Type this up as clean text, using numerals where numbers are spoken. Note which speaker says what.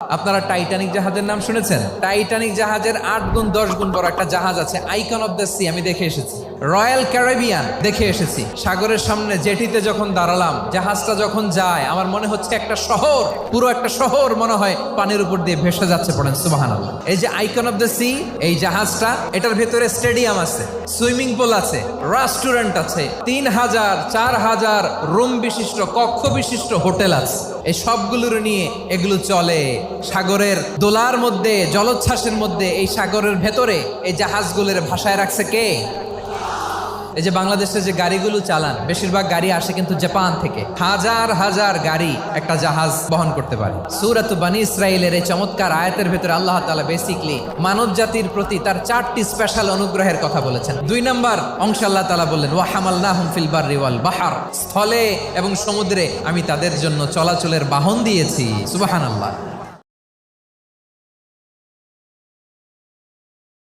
Speaker 1: আপনারা টাইটানিক জাহাজের নাম শুনেছেন? টাইটানিক জাহাজের 8 গুণ 10 গুণ বড় একটা জাহাজ আছে, আইকন অফ দ্য সি। আমি দেখে এসেছি। রয়্যাল ক্যারিবিয়ান দেখে এসেছি। সাগরের সামনে জেটিতে যখন দাঁড়ালাম, জাহাজটা যখন যায়, আমার মনে হচ্ছে একটা শহর, পুরো একটা শহর মনে হয় পানির উপর দিয়ে ভেসে যাচ্ছে। পড়েন সুবহানাল্লাহ। এই যে আইকন অফ দ্য সি, এই জাহাজটা, এটার ভেতরে স্টেডিয়াম আছে, সুইমিং পুল আছে, রেস্টুরেন্ট আছে, 3000 4000 রুম বিশিষ্ট, কক্ষ বিশিষ্ট হোটেল আছে। এই সবগুলোর নিয়ে এগুলো চলে সাগরের দোলার মধ্যে, জলোচ্ছ্বাসের মধ্যে। এই সাগরের ভেতরে এই জাহাজগুলোর ভাষায় রাখছে কে? এই যে বাংলাদেশে যে গাড়িগুলো চালান, বেশিরভাগ গাড়ি আসে কিন্তু জাপান থেকে। হাজার হাজার গাড়ি একটা জাহাজ বহন করতে পারে। সূরাত বনী ইসরাইলের এই চমৎকার আয়াতের ভেতরে আল্লাহ তাআলা বেসিকলি মানব জাতির প্রতি তার 4টি স্পেশাল অনুগ্রহের কথা বলেছেন। 2 নম্বর অংশ আল্লাহ তাআলা বললেন, ওয়া হামালনাহুম ফিল বাররি ওয়াল বাহর, স্থলে এবং সমুদ্রে আমি তাদের জন্য চলাচলের বাহন দিয়েছি। সুবহানাল্লাহ।